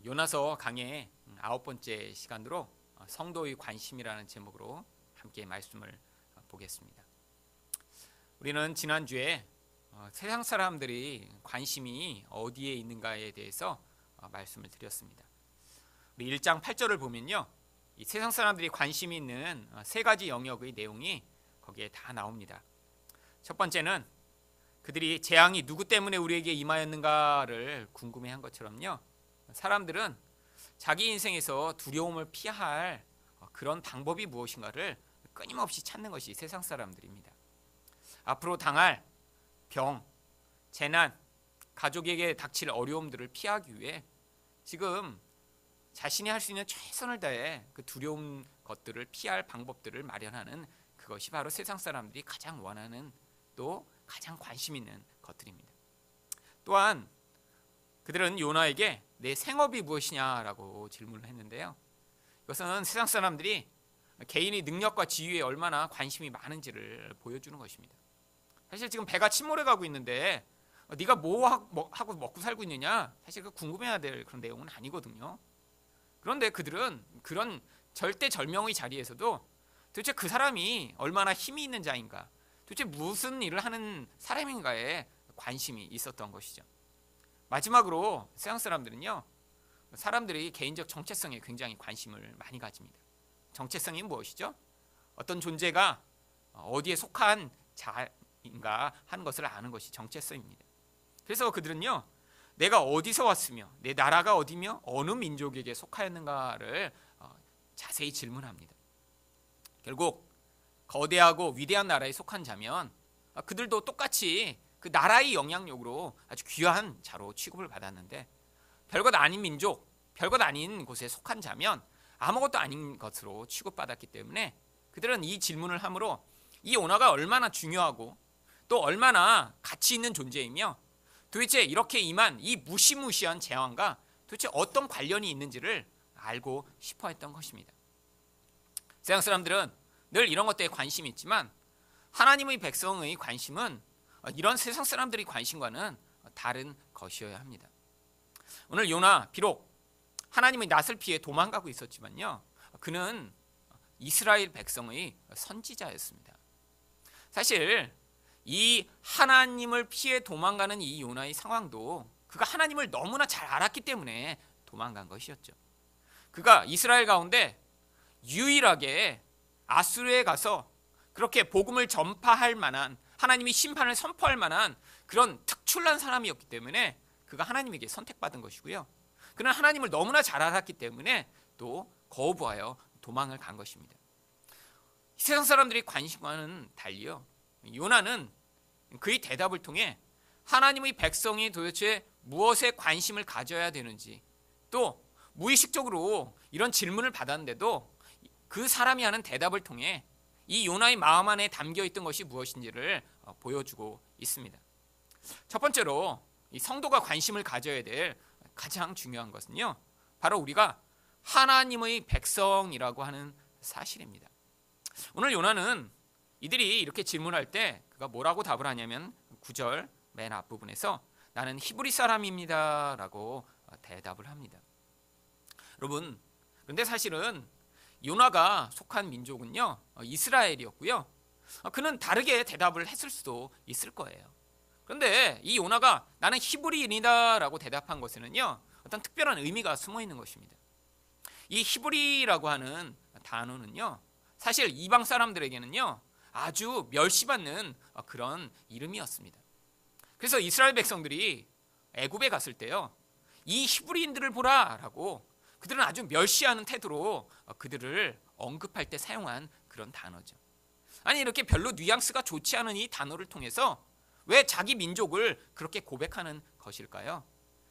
요나서 강의 9번째 시간으로 성도의 관심이라는 제목으로 함께 말씀을 보겠습니다. 우리는 지난주에 세상 사람들이 관심이 어디에 있는가에 대해서 말씀을 드렸습니다. 우리 1장 8절을 보면요, 이 세상 사람들이 관심이 있는 세 가지 영역의 내용이 거기에 다 나옵니다. 첫 번째는 그들이 재앙이 누구 때문에 우리에게 임하였는가를 궁금해한 것처럼요, 사람들은 자기 인생에서 두려움을 피할 그런 방법이 무엇인가를 끊임없이 찾는 것이 세상 사람들입니다. 앞으로 당할 병, 재난, 가족에게 닥칠 어려움들을 피하기 위해 지금 자신이 할 수 있는 최선을 다해 그 두려운 것들을 피할 방법들을 마련하는, 그것이 바로 세상 사람들이 가장 원하는, 또 가장 관심 있는 것들입니다. 또한 그들은 요나에게 내 생업이 무엇이냐라고 질문을 했는데요, 이것은 세상 사람들이 개인의 능력과 지위에 얼마나 관심이 많은지를 보여주는 것입니다. 사실 지금 배가 침몰해 가고 있는데 네가 뭐 하고 먹고 살고 있느냐, 사실 그 궁금해야 될 그런 내용은 아니거든요. 그런데 그들은 그런 절대절명의 자리에서도 도대체 그 사람이 얼마나 힘이 있는 자인가, 도대체 무슨 일을 하는 사람인가에 관심이 있었던 것이죠. 마지막으로 세상 사람들은요, 사람들이 개인적 정체성에 굉장히 관심을 많이 가집니다. 정체성이 무엇이죠? 어떤 존재가 어디에 속한 자인가 하는 것을 아는 것이 정체성입니다. 그래서 그들은요, 내가 어디서 왔으며 내 나라가 어디며 어느 민족에게 속하였는가를 자세히 질문합니다. 결국 거대하고 위대한 나라에 속한 자면 그들도 똑같이 그 나라의 영향력으로 아주 귀한 자로 취급을 받았는데, 별것 아닌 민족, 별것 아닌 곳에 속한 자면 아무것도 아닌 것으로 취급받았기 때문에 그들은 이 질문을 함으로 이 요나가 얼마나 중요하고 또 얼마나 가치 있는 존재이며 도대체 이렇게 임한 이 무시무시한 재앙과 도대체 어떤 관련이 있는지를 알고 싶어 했던 것입니다. 세상 사람들은 늘 이런 것들에 관심이 있지만 하나님의 백성의 관심은 이런 세상 사람들의 관심과는 다른 것이어야 합니다. 오늘 요나, 비록 하나님의 낯을 피해 도망가고 있었지만요, 그는 이스라엘 백성의 선지자였습니다. 사실 이 하나님을 피해 도망가는 이 요나의 상황도 그가 하나님을 너무나 잘 알았기 때문에 도망간 것이었죠. 그가 이스라엘 가운데 유일하게 아수르에 가서 그렇게 복음을 전파할 만한, 하나님이 심판을 선포할 만한 그런 특출난 사람이었기 때문에 그가 하나님에게 선택받은 것이고요, 그는 하나님을 너무나 잘 알았기 때문에 또 거부하여 도망을 간 것입니다. 세상 사람들이 관심과는 달리요, 요나는 그의 대답을 통해 하나님의 백성이 도대체 무엇에 관심을 가져야 되는지, 또 무의식적으로 이런 질문을 받았는데도 그 사람이 하는 대답을 통해 이 요나의 마음 안에 담겨있던 것이 무엇인지를 보여주고 있습니다. 첫 번째로 이 성도가 관심을 가져야 될 가장 중요한 것은요, 바로 우리가 하나님의 백성이라고 하는 사실입니다. 오늘 요나는 이들이 이렇게 질문할 때 그가 뭐라고 답을 하냐면 9절 맨 앞부분에서 나는 히브리 사람입니다 라고 대답을 합니다. 여러분, 그런데 사실은 요나가 속한 민족은요, 이스라엘이었고요, 그는 다르게 대답을 했을 수도 있을 거예요. 그런데 이 요나가 나는 히브리인이다 라고 대답한 것에는요, 어떤 특별한 의미가 숨어 있는 것입니다. 이 히브리라고 하는 단어는요, 사실 이방 사람들에게는요 아주 멸시받는 그런 이름이었습니다. 그래서 이스라엘 백성들이 애굽에 갔을 때요, 이 히브리인들을 보라 라고 그들은 아주 멸시하는 태도로 그들을 언급할 때 사용한 그런 단어죠. 아니, 이렇게 별로 뉘앙스가 좋지 않은 이 단어를 통해서 왜 자기 민족을 그렇게 고백하는 것일까요?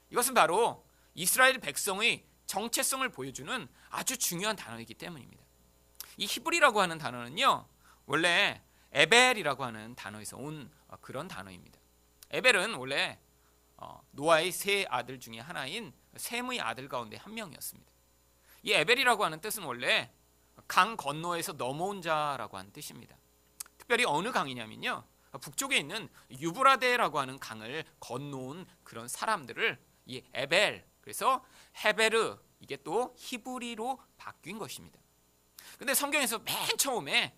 이것은 바로 이스라엘 백성의 정체성을 보여주는 아주 중요한 단어이기 때문입니다. 이 히브리라고 하는 단어는요, 원래 에벨이라고 하는 단어에서 온 그런 단어입니다. 에벨은 원래 노아의 세 아들 중에 하나인 셈의 아들 가운데 한 명이었습니다. 이 에벨이라고 하는 뜻은 원래 강 건너에서 넘어온 자라고 하는 뜻입니다. 특별히 어느 강이냐면요, 북쪽에 있는 유브라데라고 하는 강을 건너온 그런 사람들을 이 에벨, 그래서 헤베르, 이게 또 히브리로 바뀐 것입니다. 근데 성경에서 맨 처음에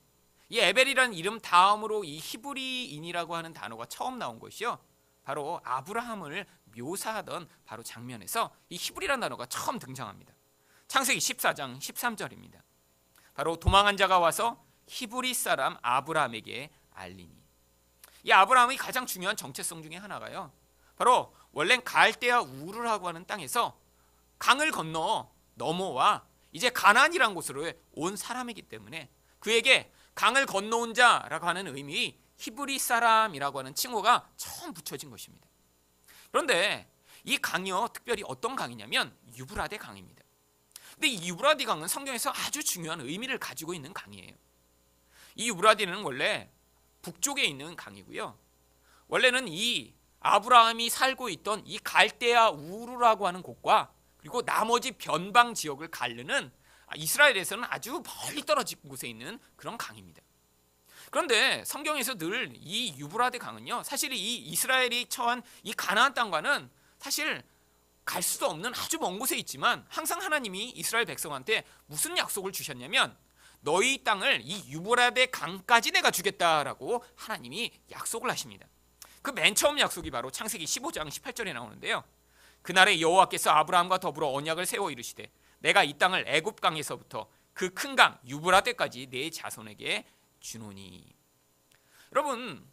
이 에벨이라는 이름 다음으로 이 히브리인이라고 하는 단어가 처음 나온 것이요, 바로 아브라함을 묘사하던 바로 장면에서 이 히브리라는 단어가 처음 등장합니다. 창세기 14장 13절입니다. 바로 도망한 자가 와서 히브리 사람 아브라함에게 알리니. 이 아브라함의 가장 중요한 정체성 중에 하나가요, 바로 원래는 갈대아 우르라고 하는 땅에서 강을 건너 넘어와 이제 가나안이라는 곳으로 온 사람이기 때문에 그에게 강을 건너온 자라고 하는 의미의 히브리 사람이라고 하는 칭호가 처음 붙여진 것입니다. 그런데 이 강이요, 특별히 어떤 강이냐면 유브라데 강입니다. 근데 이 유브라데 강은 성경에서 아주 중요한 의미를 가지고 있는 강이에요. 이 유브라데는 원래 북쪽에 있는 강이고요, 원래는 이 아브라함이 살고 있던 이 갈대아 우르라고 하는 곳과 그리고 나머지 변방 지역을 가르는 이스라엘에서는 아주 멀리 떨어진 곳에 있는 그런 강입니다. 그런데 성경에서 늘 이 유브라데 강은요, 사실 이 이스라엘이 처한 이 가나안 땅과는 사실 갈 수도 없는 아주 먼 곳에 있지만 항상 하나님이 이스라엘 백성한테 무슨 약속을 주셨냐면 너희 땅을 이 유브라데 강까지 내가 주겠다라고 하나님이 약속을 하십니다. 그 맨 처음 약속이 바로 창세기 15장 18절에 나오는데요, 그날에 여호와께서 아브라함과 더불어 언약을 세워 이르시되 내가 이 땅을 애굽 강에서부터 그 큰 강 유브라데까지 내 자손에게 주노니. 여러분,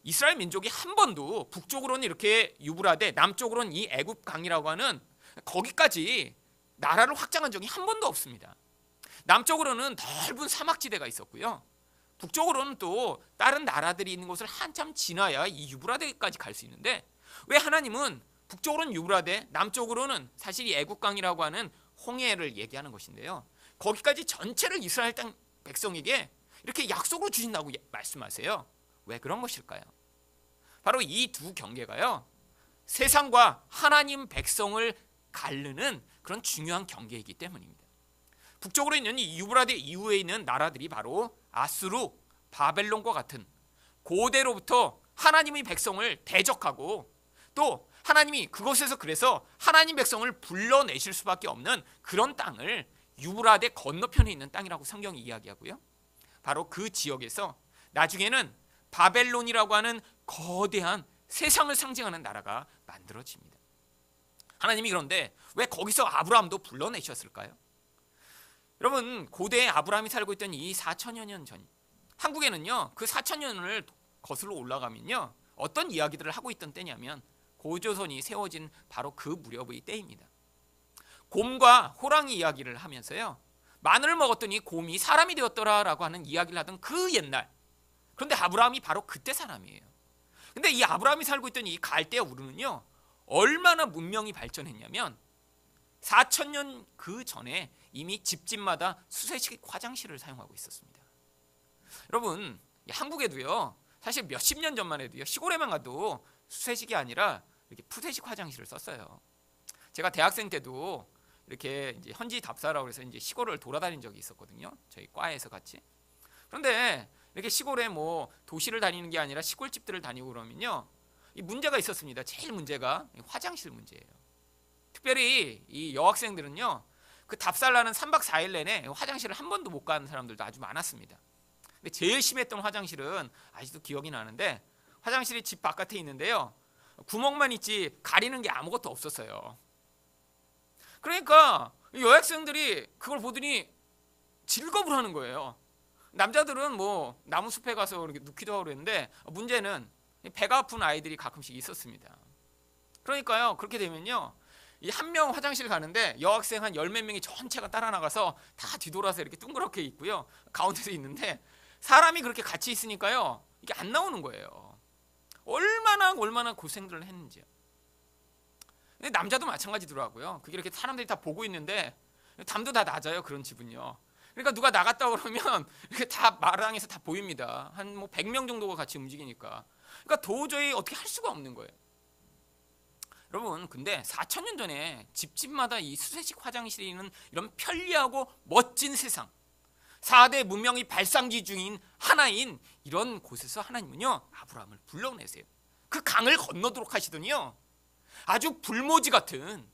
이스라엘 민족이 한 번도 북쪽으로는 이렇게 유브라데, 남쪽으로는 이 애굽 강이라고 하는 거기까지 나라를 확장한 적이 한 번도 없습니다. 남쪽으로는 넓은 사막지대가 있었고요, 북쪽으로는 또 다른 나라들이 있는 곳을 한참 지나야 이 유브라데까지 갈 수 있는데 왜 하나님은 북쪽으로는 유브라데, 남쪽으로는 사실 이 애국강이라고 하는 홍해를 얘기하는 것인데요, 거기까지 전체를 이스라엘 땅 백성에게 이렇게 약속으로 주신다고 말씀하세요. 왜 그런 것일까요? 바로 이 두 경계가요, 세상과 하나님 백성을 가르는 그런 중요한 경계이기 때문입니다. 북쪽으로 있는 이 유브라데 이후에 있는 나라들이 바로 아수르, 바벨론과 같은 고대로부터 하나님의 백성을 대적하고 또 하나님이 그곳에서 그래서 하나님 백성을 불러내실 수밖에 없는 그런 땅을 유브라데 건너편에 있는 땅이라고 성경이 이야기하고요, 바로 그 지역에서 나중에는 바벨론이라고 하는 거대한 세상을 상징하는 나라가 만들어집니다. 하나님이 그런데 왜 거기서 아브라함도 불러내셨을까요? 여러분, 고대에 아브라함이 살고 있던 이 4천여 년 전, 한국에는요 그 4천여 년을 거슬러 올라가면요 어떤 이야기들을 하고 있던 때냐면 고조선이 세워진 바로 그 무렵의 때입니다. 곰과 호랑이 이야기를 하면서요, 마늘을 먹었더니 곰이 사람이 되었더라라고 하는 이야기를 하던 그 옛날, 그런데 아브라함이 바로 그때 사람이에요. 근데 이 아브라함이 살고 있던 이 갈대아 우르는요 얼마나 문명이 발전했냐면 4,000년 그 전에 이미 집집마다 수세식 화장실을 사용하고 있었습니다. 여러분, 한국에도요 사실 몇십 년 전만 해도요 시골에만 가도 수세식이 아니라 이렇게 푸세식 화장실을 썼어요. 제가 대학생 때도 이렇게 이제 현지 답사라고 해서 이제 시골을 돌아다닌 적이 있었거든요, 저희 과에서 같이. 그런데 이렇게 시골에 뭐 도시를 다니는 게 아니라 시골집들을 다니고 그러면요 이 문제가 있었습니다. 제일 문제가 화장실 문제예요. 특별히 이 여학생들은요 그 답살나는 3박 4일 내내 화장실을 한 번도 못 가는 사람들도 아주 많았습니다. 근데 제일 심했던 화장실은 아직도 기억이 나는데, 화장실이 집 바깥에 있는데요 구멍만 있지 가리는 게 아무것도 없었어요. 그러니까 여학생들이 그걸 보더니 즐겁을 하는 거예요. 남자들은 뭐 나무 숲에 가서 이렇게 눕기도 하고 그랬는데 문제는 배가 아픈 아이들이 가끔씩 있었습니다. 그러니까요 그렇게 되면요 이 한 명 화장실 가는데 여학생 한 열 몇 명이 전체가 따라 나가서 다 뒤돌아서 이렇게 둥그렇게 있고요, 가운데서 있는데 사람이 그렇게 같이 있으니까요 이게 안 나오는 거예요. 얼마나 고생들을 했는지요. 근데 남자도 마찬가지더라고요. 그게 이렇게 사람들이 다 보고 있는데 담도 다 낮아요, 그런 집은요. 그러니까 누가 나갔다 그러면 이렇게 다 마당에서 다 보입니다. 한 뭐 100명 정도가 같이 움직이니까. 그러니까 도저히 어떻게 할 수가 없는 거예요. 여러분, 근데 4,000년 전에 집집마다 이 수세식 화장실이 있는 이런 편리하고 멋진 세상, 4대 문명의 발상지 중인 하나인 이런 곳에서 하나님은요 아브라함을 불러내세요. 그 강을 건너도록 하시더니요 아주 불모지 같은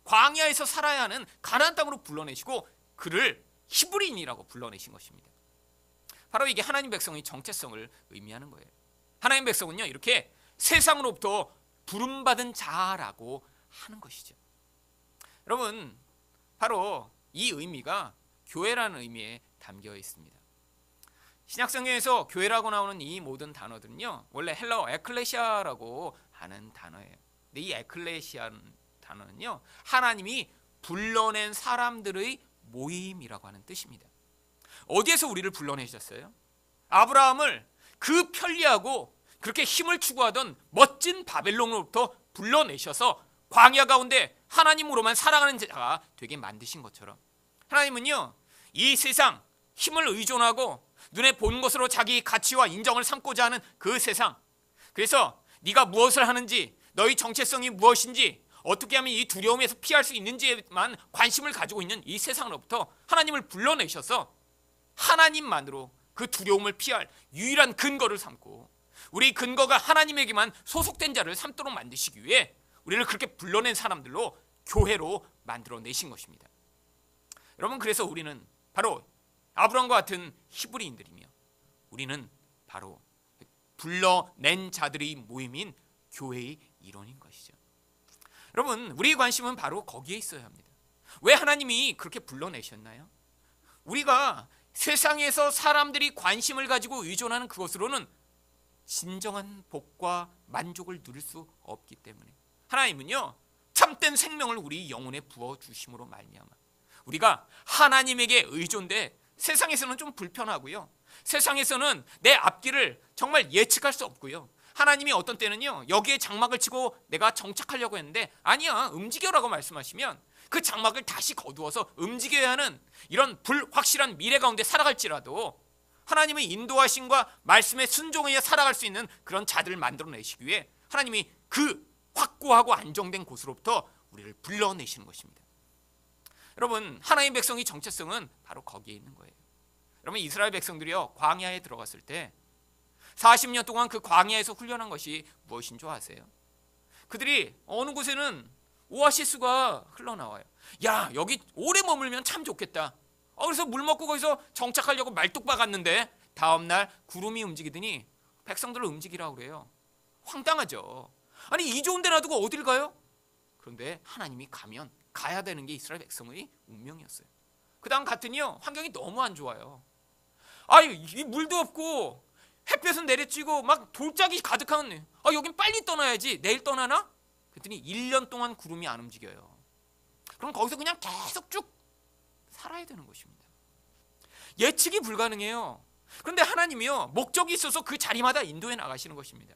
광야에서 살아야 하는 가나안 땅으로 불러내시고 그를 히브리인이라고 불러내신 것입니다. 바로 이게 하나님 백성의 정체성을 의미하는 거예요. 하나님 백성은요, 이렇게 세상으로부터 부름받은 자라고 하는 것이죠. 여러분, 바로 이 의미가 교회라는 의미에 담겨 있습니다. 신약성경에서 교회라고 나오는 이 모든 단어들은요, 원래 헬라어 에클레시아라고 하는 단어예요. 근데 이 에클레시아라는 단어는요, 하나님이 불러낸 사람들의 모임이라고 하는 뜻입니다. 어디에서 우리를 불러내셨어요? 아브라함을 그 편리하고 그렇게 힘을 추구하던 멋진 바벨론으로부터 불러내셔서 광야 가운데 하나님으로만 살아가는 자가 되게 만드신 것처럼, 하나님은요, 이 세상 힘을 의존하고 눈에 본 것으로 자기 가치와 인정을 삼고자 하는 그 세상, 그래서 네가 무엇을 하는지, 너희 정체성이 무엇인지, 어떻게 하면 이 두려움에서 피할 수 있는지에만 관심을 가지고 있는 이 세상으로부터 하나님을 불러내셔서 하나님만으로 그 두려움을 피할 유일한 근거를 삼고, 우리 근거가 하나님에게만 소속된 자를 삼도록 만드시기 위해 우리를 그렇게 불러낸 사람들로 교회로 만들어내신 것입니다. 여러분, 그래서 우리는 바로 아브라함과 같은 히브리인들이며, 우리는 바로 불러낸 자들의 모임인 교회의 일원인 것이죠. 여러분, 우리의 관심은 바로 거기에 있어야 합니다. 왜 하나님이 그렇게 불러내셨나요? 우리가 세상에서 사람들이 관심을 가지고 의존하는 그것으로는 진정한 복과 만족을 누릴 수 없기 때문에, 하나님은요, 참된 생명을 우리 영혼에 부어주심으로 말미암아 우리가 하나님에게 의존돼 세상에서는 좀 불편하고요, 세상에서는 내 앞길을 정말 예측할 수 없고요, 하나님이 어떤 때는요, 여기에 장막을 치고 내가 정착하려고 했는데 아니야, 움직여라고 말씀하시면 그 장막을 다시 거두어서 움직여야 하는 이런 불확실한 미래 가운데 살아갈지라도 하나님의 인도하심과 말씀에 순종하여 살아갈 수 있는 그런 자들을 만들어내시기 위해 하나님이 그 확고하고 안정된 곳으로부터 우리를 불러내시는 것입니다. 여러분, 하나님 백성의 정체성은 바로 거기에 있는 거예요. 여러분, 이스라엘 백성들이요, 광야에 들어갔을 때 40년 동안 그 광야에서 훈련한 것이 무엇인 줄 아세요? 그들이 어느 곳에는 오아시스가 흘러나와요. 야, 여기 오래 머물면 참 좋겠다. 그래서 물 먹고 거기서 정착하려고 말뚝 박았는데 다음날 구름이 움직이더니 백성들을 움직이라고 그래요. 황당하죠. 아니, 이 좋은 데 놔두고 어딜 가요? 그런데 하나님이 가면 가야 되는 게 이스라엘 백성의 운명이었어요. 그 다음 갔더니요, 환경이 너무 안 좋아요. 이 물도 없고 햇볕은 내리쬐고 막 돌짝이 가득한, 여긴 빨리 떠나야지, 내일 떠나나? 그랬더니 1년 동안 구름이 안 움직여요. 그럼 거기서 그냥 계속 쭉 살아야 되는 것입니다. 예측이 불가능해요. 그런데 하나님이요, 목적이 있어서 그 자리마다 인도해 나가시는 것입니다.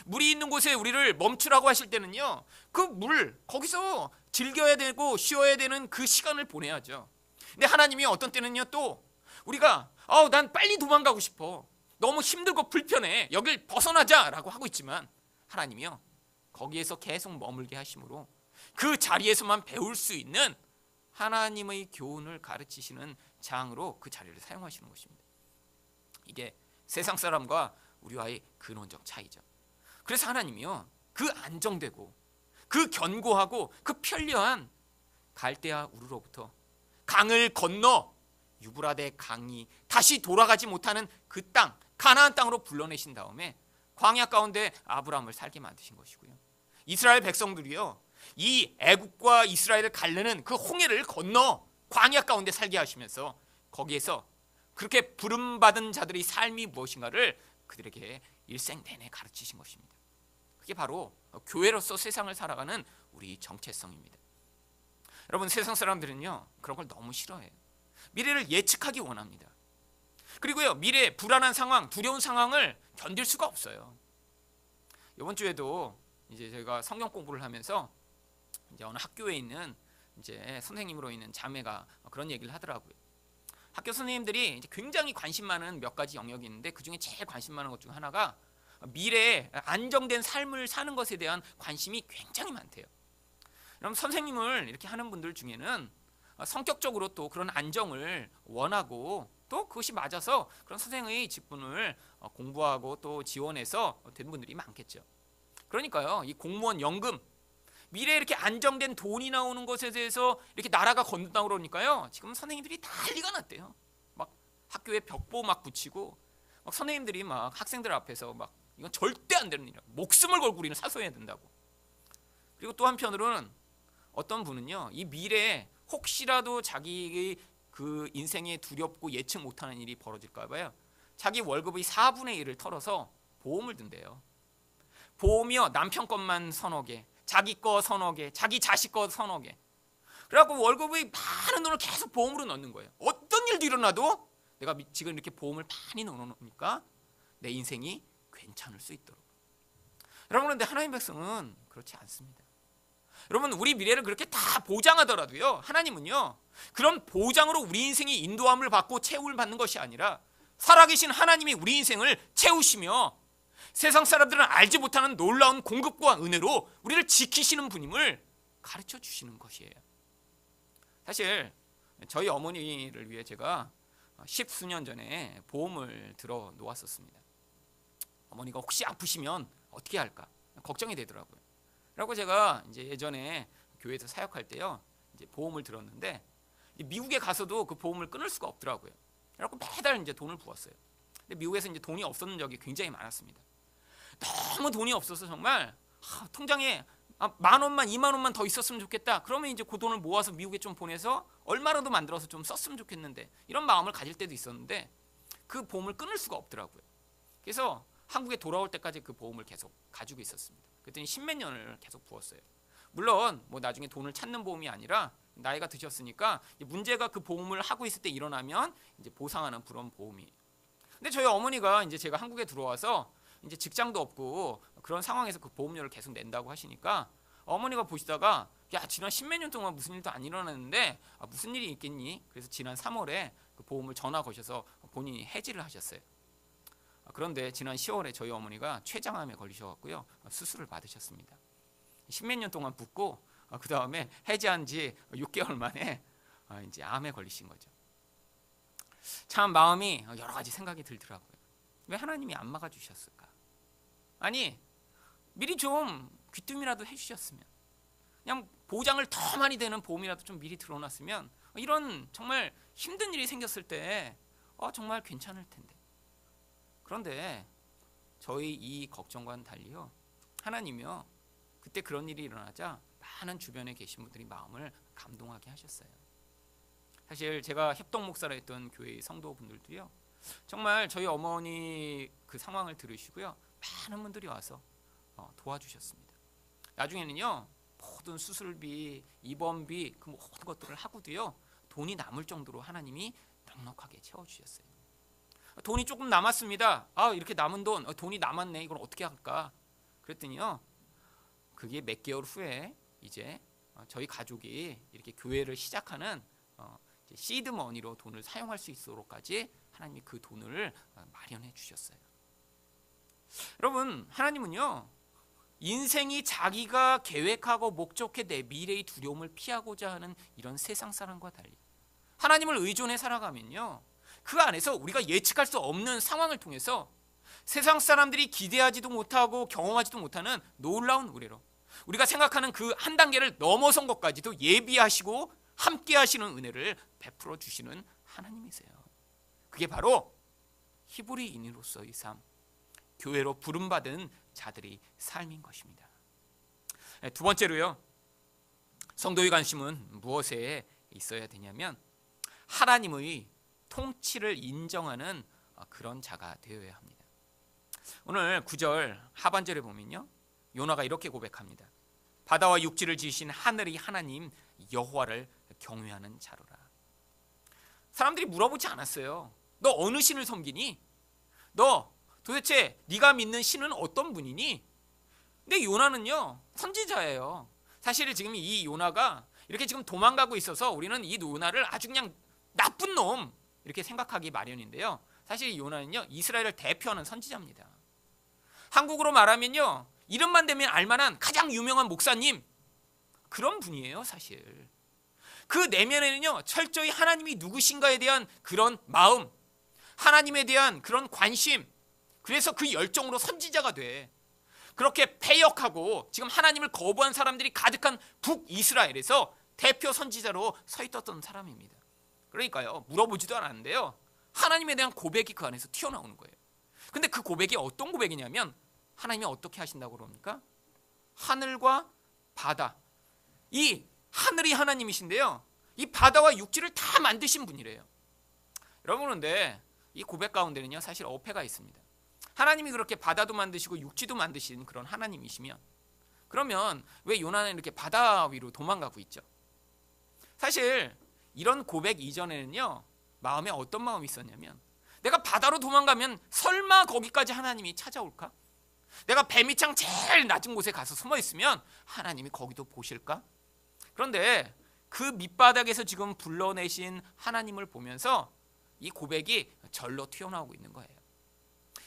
물이 있는 곳에 우리를 멈추라고 하실 때는요, 그 물 거기서 즐겨야 되고 쉬어야 되는 그 시간을 보내야죠. 근데 하나님이 어떤 때는요, 또 우리가 난 빨리 도망가고 싶어, 너무 힘들고 불편해, 여길 벗어나자라고 하고 있지만 하나님이요, 거기에서 계속 머물게 하심으로 그 자리에서만 배울 수 있는 하나님의 교훈을 가르치시는 장으로 그 자리를 사용하시는 것입니다. 이게 세상 사람과 우리와의 근원적 차이죠. 그래서 하나님이요, 그 안정되고 그 견고하고 그 편리한 갈대아 우르로부터 강을 건너 유브라데 강이 다시 돌아가지 못하는 그 땅, 가나안 땅으로 불러내신 다음에 광야 가운데 아브라함을 살게 만드신 것이고요, 이스라엘 백성들이요, 이 애국과 이스라엘을 가르는 그 홍해를 건너 광야 가운데 살게 하시면서 거기에서 그렇게 부름받은 자들의 삶이 무엇인가를 그들에게 일생 내내 가르치신 것입니다. 그게 바로 교회로서 세상을 살아가는 우리 정체성입니다. 여러분, 세상 사람들은요, 그런 걸 너무 싫어해요. 미래를 예측하기 원합니다. 그리고요, 미래 불안한 상황, 두려운 상황을 견딜 수가 없어요. 이번 주에도 이제 제가 성경 공부를 하면서 이제 어느 학교에 있는 이제 선생님으로 있는 자매가 그런 얘기를 하더라고요. 학교 선생님들이 이제 굉장히 관심 많은 몇 가지 영역이 있는데 그 중에 제일 관심 많은 것 중 하나가 미래에 안정된 삶을 사는 것에 대한 관심이 굉장히 많대요. 그럼 선생님을 이렇게 하는 분들 중에는 성격적으로 또 그런 안정을 원하고 또 그것이 맞아서 그런 선생의 직분을 공부하고 또 지원해서 된 분들이 많겠죠. 그러니까요, 이 공무원 연금, 미래에 이렇게 안정된 돈이 나오는 것에 대해서 이렇게 나라가 건든다고 그러니까요. 지금 선생님들이 난리가 났대요. 막 학교에 벽보 막 붙이고 막 선생님들이 막 학생들 앞에서 막 이건 절대 안 되는 일이야. 목숨을 걸고 우리는 사소해야 된다고. 그리고 또 한편으로는 어떤 분은요, 이 미래에 혹시라도 자기의 그 인생에 두렵고 예측 못하는 일이 벌어질까 봐요. 자기 월급의 4분의 1을 털어서 보험을 든대요. 보험이요, 남편 것만 서너 개, 자기 거 서너 개, 자기 자식 거 서너 개. 그래갖고 월급의 많은 돈을 계속 보험으로 넣는 거예요. 어떤 일도 일어나도 내가 지금 이렇게 보험을 많이 넣어놓으니까 내 인생이 괜찮을 수 있도록. 여러분, 그런데 하나님 백성은 그렇지 않습니다. 여러분, 우리 미래를 그렇게 다 보장하더라도요, 하나님은요, 그런 보장으로 우리 인생이 인도함을 받고 채움을 받는 것이 아니라 살아계신 하나님이 우리 인생을 채우시며 세상 사람들은 알지 못하는 놀라운 공급과 은혜로 우리를 지키시는 분임을 가르쳐 주시는 것이에요. 사실 저희 어머니를 위해 제가 10수년 전에 보험을 들어 놓았었습니다. 어머니가 혹시 아프시면 어떻게 할까 걱정이 되더라고요. 그리고 제가 이제 예전에 교회에서 사역할 때요, 이제 보험을 들었는데 미국에 가서도 그 보험을 끊을 수가 없더라고요. 그래서 매달 이제 돈을 부었어요. 근데 미국에서 이제 돈이 없었는 적이 굉장히 많았습니다. 너무 돈이 없어서 정말 통장에 10,000원만 20,000원만 더 있었으면 좋겠다. 그러면 이제 그 돈을 모아서 미국에 좀 보내서 얼마라도 만들어서 좀 썼으면 좋겠는데, 이런 마음을 가질 때도 있었는데 그 보험을 끊을 수가 없더라고요. 그래서 한국에 돌아올 때까지 그 보험을 계속 가지고 있었습니다. 그랬더니 10몇 년을 계속 부었어요. 물론 뭐 나중에 돈을 찾는 보험이 아니라 나이가 드셨으니까 문제가 그 보험을 하고 있을 때 일어나면 이제 보상하는 그런 보험이. 근데 저희 어머니가 이제 제가 한국에 들어와서 이제 직장도 없고 그런 상황에서 그 보험료를 계속 낸다고 하시니까 어머니가 보시다가 야, 지난 10몇 년 동안 무슨 일도 안 일어났는데 무슨 일이 있겠니? 그래서 지난 3월에 그 보험을 전화 거셔서 본인이 해지를 하셨어요. 그런데 지난 10월에 저희 어머니가 췌장암에 걸리셔갖고요, 수술을 받으셨습니다. 10몇 년 동안 붓고 그 다음에 해지한 지 6개월 만에 이제 암에 걸리신 거죠. 참 마음이 여러 가지 생각이 들더라고요. 왜 하나님이 안 막아주셨을까? 아니, 미리 좀 귀뜸이라도 해주셨으면, 그냥 보장을 더 많이 되는 보험이라도 좀 미리 들어놨으면 이런 정말 힘든 일이 생겼을 때 정말 괜찮을 텐데. 그런데 저희 이 걱정과는 달리요, 하나님이요, 그때 그런 일이 일어나자 많은 주변에 계신 분들이 마음을 감동하게 하셨어요. 사실 제가 협동 목사라 했던 교회의 성도분들도요, 정말 저희 어머니 그 상황을 들으시고요, 많은 분들이 와서 도와주셨습니다. 나중에는요, 모든 수술비, 입원비 그 모든 것들을 하고도요, 돈이 남을 정도로 하나님이 넉넉하게 채워주셨어요. 돈이 조금 남았습니다. 이렇게 남은 돈이 남았네. 이걸 어떻게 할까? 그랬더니요, 그게 몇 개월 후에 이제 저희 가족이 이렇게 교회를 시작하는 시드 머니로 돈을 사용할 수 있도록까지 하나님이 그 돈을 마련해 주셨어요. 여러분, 하나님은요, 인생이 자기가 계획하고 목적해 내 미래의 두려움을 피하고자 하는 이런 세상 사람과 달리 하나님을 의존해 살아가면요, 그 안에서 우리가 예측할 수 없는 상황을 통해서 세상 사람들이 기대하지도 못하고 경험하지도 못하는 놀라운 은혜로 우리가 생각하는 그 한 단계를 넘어선 것까지도 예비하시고 함께 하시는 은혜를 베풀어 주시는 하나님이세요. 그게 바로 히브리인으로서의 삶, 교회로 부름받은 자들의 삶인 것입니다. 두 번째로요, 성도의 관심은 무엇에 있어야 되냐면 하나님의 통치를 인정하는 그런 자가 되어야 합니다. 오늘 9절 하반절에 보면요, 요나가 이렇게 고백합니다. 바다와 육지를 지으신 하늘의 하나님 여호와를 경외하는 자로라. 사람들이 물어보지 않았어요. 너 어느 신을 섬기니? 너 도대체 네가 믿는 신은 어떤 분이니? 근데 요나는요, 선지자예요. 사실 지금 이 요나가 이렇게 지금 도망가고 있어서 우리는 이 요나를 아주 그냥 나쁜 놈 이렇게 생각하기 마련인데요, 사실 이 요나는요, 이스라엘을 대표하는 선지자입니다. 한국으로 말하면요, 이름만 대면 알만한 가장 유명한 목사님, 그런 분이에요. 사실 그 내면에는요, 철저히 하나님이 누구신가에 대한 그런 마음, 하나님에 대한 그런 관심, 그래서 그 열정으로 선지자가 돼. 그렇게 패역하고 지금 하나님을 거부한 사람들이 가득한 북이스라엘에서 대표 선지자로 서 있었던 사람입니다. 그러니까요, 물어보지도 않았는데요, 하나님에 대한 고백이 그 안에서 튀어나오는 거예요. 근데 그 고백이 어떤 고백이냐면, 하나님이 어떻게 하신다고 그럽니까? 하늘과 바다, 이 하늘이 하나님이신데요, 이 바다와 육지를 다 만드신 분이래요. 여러분, 그런데 이 고백 가운데는요, 사실 어폐가 있습니다. 하나님이 그렇게 바다도 만드시고 육지도 만드신 그런 하나님이시면, 그러면 왜 요나는 이렇게 바다 위로 도망가고 있죠? 사실 이런 고백 이전에는요, 마음에 어떤 마음이 있었냐면, 내가 바다로 도망가면 설마 거기까지 하나님이 찾아올까? 내가 배 밑창 제일 낮은 곳에 가서 숨어 있으면 하나님이 거기도 보실까? 그런데 그 밑바닥에서 지금 불러내신 하나님을 보면서 이 고백이 절로 튀어나오고 있는 거예요.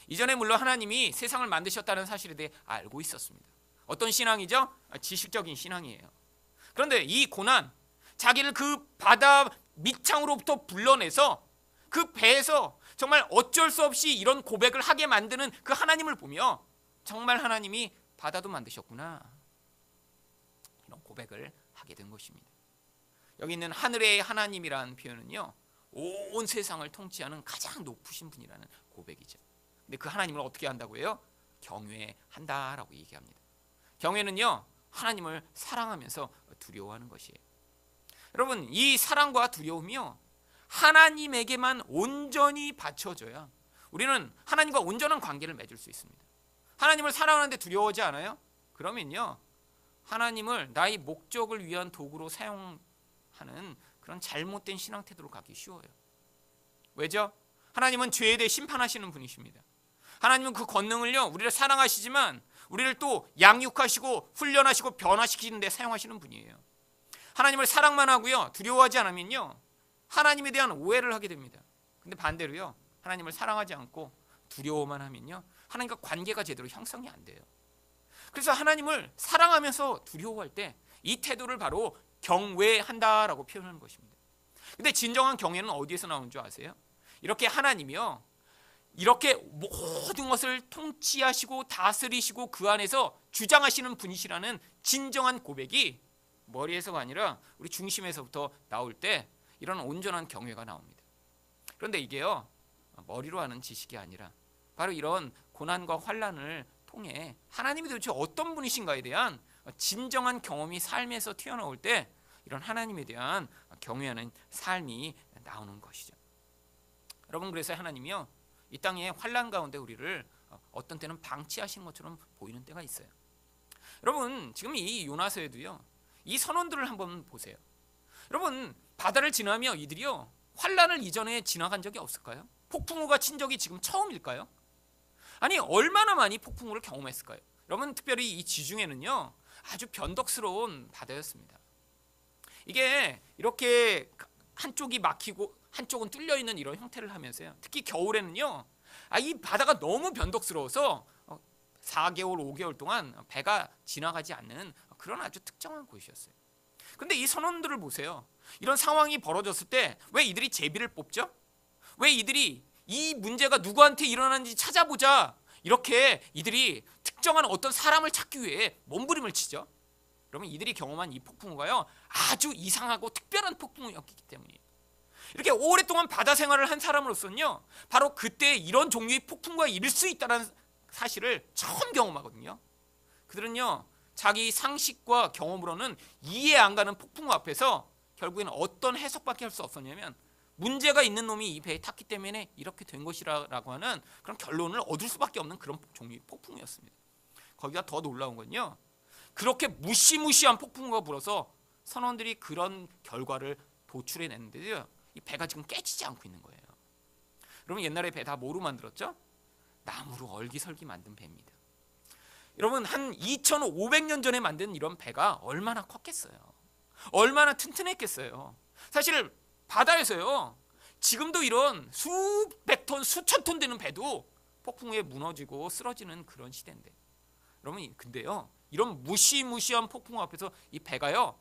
이전에 물론 하나님이 세상을 만드셨다는 사실에 대해 알고 있었습니다. 어떤 신앙이죠? 지식적인 신앙이에요. 그런데 이 고난, 자기를 그 바다 밑창으로부터 불러내서 그 배에서 정말 어쩔 수 없이 이런 고백을 하게 만드는 그 하나님을 보며, 정말 하나님이 바다도 만드셨구나, 이런 고백을 하게 된 것입니다. 여기 있는 하늘의 하나님이라는 표현은요, 온 세상을 통치하는 가장 높으신 분이라는 고백이죠. 근데 그 하나님을 어떻게 한다고 해요? 경외한다라고 얘기합니다. 경외는요, 하나님을 사랑하면서 두려워하는 것이에요. 여러분, 이 사랑과 두려움이요, 하나님에게만 온전히 바쳐져야 우리는 하나님과 온전한 관계를 맺을 수 있습니다. 하나님을 사랑하는데 두려워하지 않아요? 그러면요, 하나님을 나의 목적을 위한 도구로 사용하는 그런 잘못된 신앙 태도로 가기 쉬워요. 왜죠? 하나님은 죄에 대해 심판하시는 분이십니다. 하나님은 그 권능을요, 우리를 사랑하시지만 우리를 또 양육하시고 훈련하시고 변화시키는 데 사용하시는 분이에요. 하나님을 사랑만 하고요, 두려워하지 않으면요, 하나님에 대한 오해를 하게 됩니다. 근데 반대로요, 하나님을 사랑하지 않고 두려워만 하면요, 하나님과 관계가 제대로 형성이 안 돼요. 그래서 하나님을 사랑하면서 두려워할 때 이 태도를 바로 경외한다라고 표현하는 것입니다. 근데 진정한 경외는 어디에서 나오는 줄 아세요? 이렇게 하나님이요, 이렇게 모든 것을 통치하시고 다스리시고 그 안에서 주장하시는 분이시라는 진정한 고백이 머리에서가 아니라 우리 중심에서부터 나올 때 이런 온전한 경외가 나옵니다. 그런데 이게요, 머리로 하는 지식이 아니라 바로 이런 고난과 환난을 통해 하나님이 도대체 어떤 분이신가에 대한 진정한 경험이 삶에서 튀어나올 때 이런 하나님에 대한 경외하는 삶이 나오는 것이죠. 여러분, 그래서 하나님이요, 이 땅의 환난 가운데 우리를 어떤 때는 방치하시는 것처럼 보이는 때가 있어요. 여러분, 지금 이 요나서에도요, 이 선원들을 한번 보세요. 여러분, 바다를 지나며 이들이요, 환난을 이전에 지나간 적이 없을까요? 폭풍우가 친 적이 지금 처음일까요? 아니, 얼마나 많이 폭풍우를 경험했을까요? 여러분, 특별히 이 지중해는요, 아주 변덕스러운 바다였습니다. 이게 이렇게 한쪽이 막히고 한쪽은 뚫려 있는 이런 형태를 하면서요, 특히 겨울에는요, 이 바다가 너무 변덕스러워서 4개월, 5개월 동안 배가 지나가지 않는 그런 아주 특정한 곳이었어요. 근데 이 선원들을 보세요. 이런 상황이 벌어졌을 때 왜 이들이 제비를 뽑죠? 왜 이들이 이 문제가 누구한테 일어났는지 찾아보자, 이렇게 이들이 특정한 어떤 사람을 찾기 위해 몸부림을 치죠? 그러면 이들이 경험한 이 폭풍우가요, 아주 이상하고 특별한 폭풍우였기 때문이에요. 이렇게 오랫동안 바다 생활을 한 사람으로서는요, 바로 그때 이런 종류의 폭풍우가 일을 수 있다는 사실을 처음 경험하거든요. 그들은요, 자기 상식과 경험으로는 이해 안 가는 폭풍우 앞에서 결국에는 어떤 해석밖에 할 수 없었냐면, 문제가 있는 놈이 이 배에 탔기 때문에 이렇게 된 것이라고 하는 그런 결론을 얻을 수밖에 없는 그런 종류의 폭풍우였습니다. 거기가 더 놀라운 건요, 그렇게 무시무시한 폭풍우가 불어서 선원들이 그런 결과를 도출해냈는데요, 이 배가 지금 깨지지 않고 있는 거예요. 여러분, 옛날에 배 다 뭐로 만들었죠? 나무로 얼기설기 만든 배입니다. 여러분, 한 2500년 전에 만든 이런 배가 얼마나 컸겠어요? 얼마나 튼튼했겠어요? 사실 바다에서요, 지금도 이런 수백 톤, 수천 톤 되는 배도 폭풍우에 무너지고 쓰러지는 그런 시대인데, 여러분, 근데요, 이런 무시무시한 폭풍우 앞에서 이 배가요,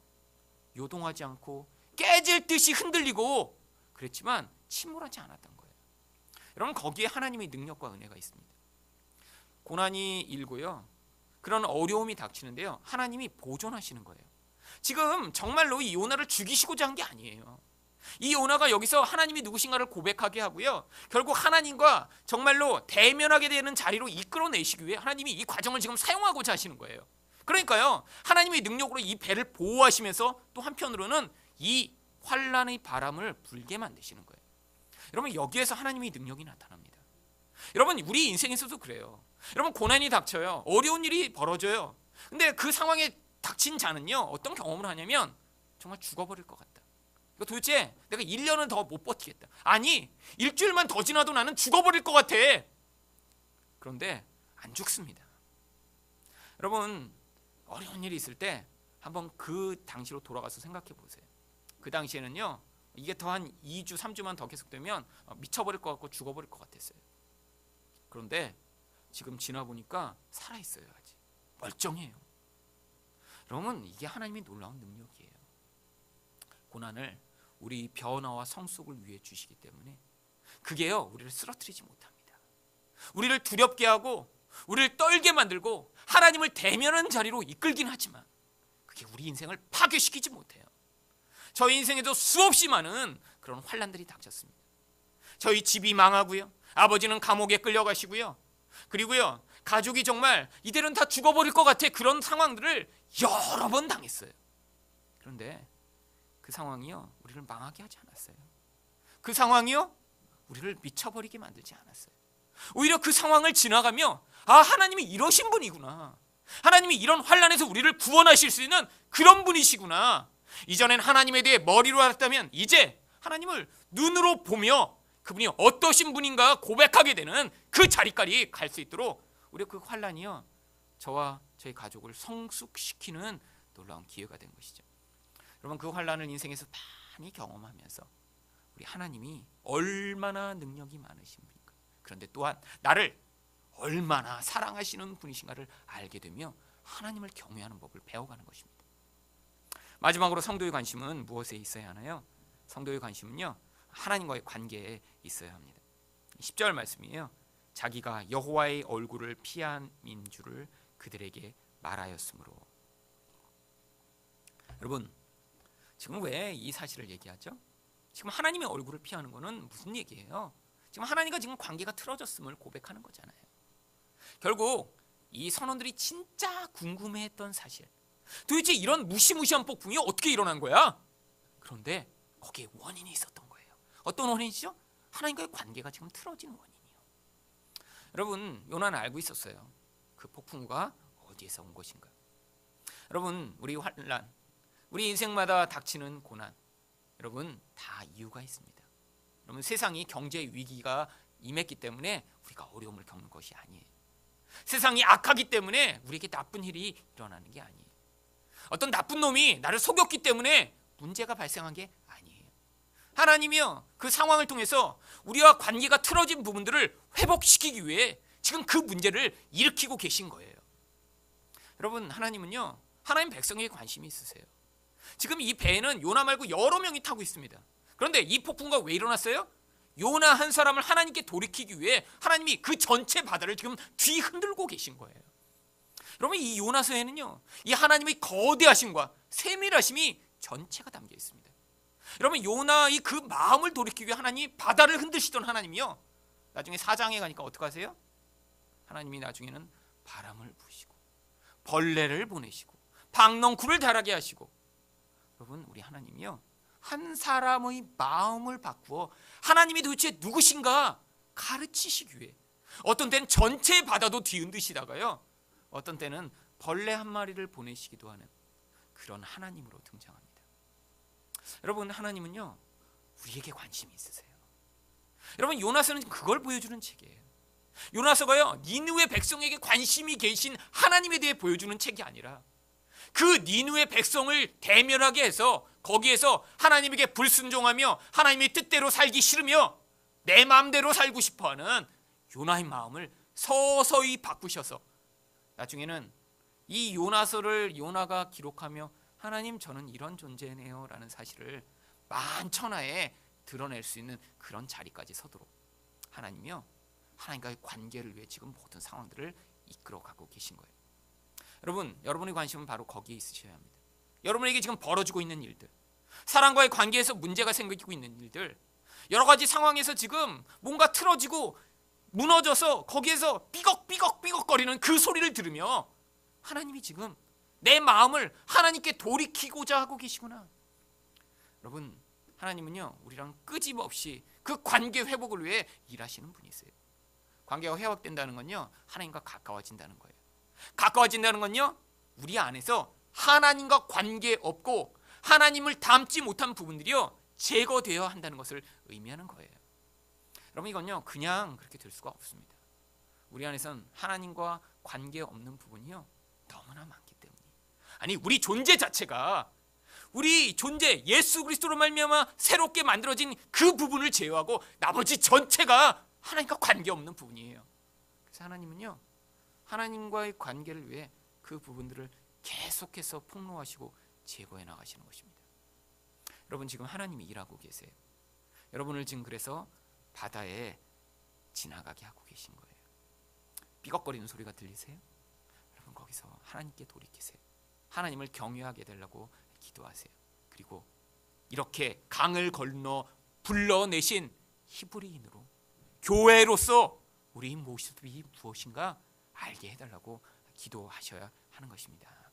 요동하지 않고 깨질 듯이 흔들리고 그랬지만 침몰하지 않았던 거예요. 여러분, 거기에 하나님의 능력과 은혜가 있습니다. 고난이 일고요, 그런 어려움이 닥치는데요, 하나님이 보존하시는 거예요. 지금 정말로 이 요나를 죽이시고자 한 게 아니에요. 이 요나가 여기서 하나님이 누구신가를 고백하게 하고요, 결국 하나님과 정말로 대면하게 되는 자리로 이끌어내시기 위해 하나님이 이 과정을 지금 사용하고자 하시는 거예요. 그러니까요, 하나님의 능력으로 이 배를 보호하시면서 또 한편으로는 이 환란의 바람을 불게 만드시는 거예요. 여러분, 여기에서 하나님의 능력이 나타납니다. 여러분, 우리 인생에서도 그래요. 여러분, 고난이 닥쳐요. 어려운 일이 벌어져요. 근데 그 상황에 닥친 자는요, 어떤 경험을 하냐면 정말 죽어버릴 것 같다. 도대체 내가 1년은 더 못 버티겠다. 아니, 일주일만 더 지나도 나는 죽어버릴 것 같아. 그런데 안 죽습니다. 여러분, 어려운 일이 있을 때 한번 그 당시로 돌아가서 생각해 보세요. 그 당시에는요, 이게 더 한 2주, 3주만 더 계속되면 미쳐버릴 것 같고 죽어버릴 것 같았어요. 그런데 지금 지나보니까 살아있어요. 아직 멀쩡해요. 여러분, 이게 하나님의 놀라운 능력이에요. 고난을 우리 변화와 성숙을 위해 주시기 때문에 그게요, 우리를 쓰러뜨리지 못합니다. 우리를 두렵게 하고 우리를 떨게 만들고 하나님을 대면하는 자리로 이끌긴 하지만 그게 우리 인생을 파괴시키지 못해요. 저희 인생에도 수없이 많은 그런 환난들이 닥쳤습니다. 저희 집이 망하고요, 아버지는 감옥에 끌려가시고요, 그리고요, 가족이 정말 이대로는 다 죽어버릴 것 같아, 그런 상황들을 여러 번 당했어요. 그런데 그 상황이요, 우리를 망하게 하지 않았어요. 그 상황이요, 우리를 미쳐버리게 만들지 않았어요. 오히려 그 상황을 지나가며 하나님이 이러신 분이구나, 하나님이 이런 환난에서 우리를 구원하실 수 있는 그런 분이시구나, 이전엔 하나님에 대해 머리로 알았다면 이제 하나님을 눈으로 보며 그분이 어떠신 분인가 고백하게 되는 그 자리까지 갈 수 있도록 우리 그 환난이요, 저와 저희 가족을 성숙시키는 놀라운 기회가 된 것이죠. 여러분, 그 환난을 인생에서 많이 경험하면서 우리 하나님이 얼마나 능력이 많으신 분인가, 그런데 또한 나를 얼마나 사랑하시는 분이신가를 알게 되며 하나님을 경외하는 법을 배워가는 것입니다. 마지막으로 성도의 관심은 무엇에 있어야 하나요? 성도의 관심은요, 하나님과의 관계에 있어야 합니다. 10절 말씀이에요. 자기가 여호와의 얼굴을 피함인 줄을 그들에게 말하였으므로. 여러분, 지금 왜 이 사실을 얘기하죠? 지금 하나님의 얼굴을 피하는 것은 무슨 얘기예요? 지금 하나님과 지금 관계가 틀어졌음을 고백하는 거잖아요. 결국 이 선원들이 진짜 궁금해했던 사실, 도대체 이런 무시무시한 폭풍이 어떻게 일어난 거야? 그런데 거기에 원인이 있었던 거예요. 어떤 원인이죠? 하나님과의 관계가 지금 틀어진 원인이요. 여러분, 요나는 알고 있었어요. 그 폭풍우가 어디에서 온 것인가. 여러분, 우리 환난, 우리 인생마다 닥치는 고난, 여러분 다 이유가 있습니다. 여러분, 세상이 경제 위기가 임했기 때문에 우리가 어려움을 겪는 것이 아니에요. 세상이 악하기 때문에 우리에게 나쁜 일이 일어나는 게 아니에요. 어떤 나쁜 놈이 나를 속였기 때문에 문제가 발생한 게 아니에요. 하나님이요, 그 상황을 통해서 우리와 관계가 틀어진 부분들을 회복시키기 위해 지금 그 문제를 일으키고 계신 거예요. 여러분, 하나님은요, 하나님 백성에게 관심이 있으세요. 지금 이 배에는 요나 말고 여러 명이 타고 있습니다. 그런데 이 폭풍과 왜 일어났어요? 요나 한 사람을 하나님께 돌이키기 위해 하나님이 그 전체 바다를 지금 뒤흔들고 계신 거예요. 여러분, 이 요나서에는요, 이 하나님의 거대하심과 세밀하심이 전체가 담겨 있습니다. 여러분, 요나의 그 마음을 돌이키기 위해 하나님이 바다를 흔드시던 하나님이요, 나중에 4장에 가니까 어떻게 하세요? 하나님이 나중에는 바람을 부시고 벌레를 보내시고 박넝쿨을 자라게 하시고, 여러분, 우리 하나님이요, 한 사람의 마음을 바꾸어 하나님이 도대체 누구신가 가르치시기 위해 어떤 때는 전체 바다도 뒤흔드시다가요, 어떤 때는 벌레 한 마리를 보내시기도 하는 그런 하나님으로 등장합니다. 여러분, 하나님은요, 우리에게 관심이 있으세요. 여러분, 요나서는 그걸 보여주는 책이에요. 요나서가요, 니느웨 백성에게 관심이 계신 하나님에 대해 보여주는 책이 아니라 그 니느웨 백성을 대면하게 해서 거기에서 하나님에게 불순종하며 하나님의 뜻대로 살기 싫으며 내 마음대로 살고 싶어하는 요나의 마음을 서서히 바꾸셔서 나중에는 이 요나서를 요나가 기록하며 하나님, 저는 이런 존재네요 라는 사실을 만천하에 드러낼 수 있는 그런 자리까지 서도록 하나님이요, 하나님과의 관계를 위해 지금 모든 상황들을 이끌어가고 계신 거예요. 여러분, 여러분의 관심은 바로 거기에 있으셔야 합니다. 여러분에게 지금 벌어지고 있는 일들, 사람과의 관계에서 문제가 생기고 있는 일들, 여러 가지 상황에서 지금 뭔가 틀어지고 무너져서 거기에서 삐걱삐걱삐걱거리는 그 소리를 들으며 하나님이 지금 내 마음을 하나님께 돌이키고자 하고 계시구나. 여러분, 하나님은요 우리랑 끄짐없이 그 관계 회복을 위해 일하시는 분이세요. 관계가 회복된다는 건요 하나님과 가까워진다는 거예요. 가까워진다는 건요 우리 안에서 하나님과 관계 없고 하나님을 닮지 못한 부분들이요 제거되어야 한다는 것을 의미하는 거예요. 여러분, 이건요 그냥 그렇게 될 수가 없습니다. 우리 안에선 하나님과 관계 없는 부분이요 너무나 많기 때문에, 아니 우리 존재 자체가, 우리 존재 예수 그리스도로 말미암아 새롭게 만들어진 그 부분을 제외하고 나머지 전체가 하나님과 관계 없는 부분이에요. 그래서 하나님은요 하나님과의 관계를 위해 그 부분들을 계속해서 폭로하시고 제거해 나가시는 것입니다. 여러분, 지금 하나님이 일하고 계세요. 여러분을 지금 그래서 바다에 지나가게 하고 계신 거예요. 삐걱거리는 소리가 들리세요? 여러분, 거기서 하나님께 돌이키세요. 하나님을 경외하게 되려고 기도하세요. 그리고 이렇게 강을 건너 불러내신 히브리인으로 교회로서 우리 모습이 무엇인가 알게 해달라고 기도하셔야 하는 것입니다.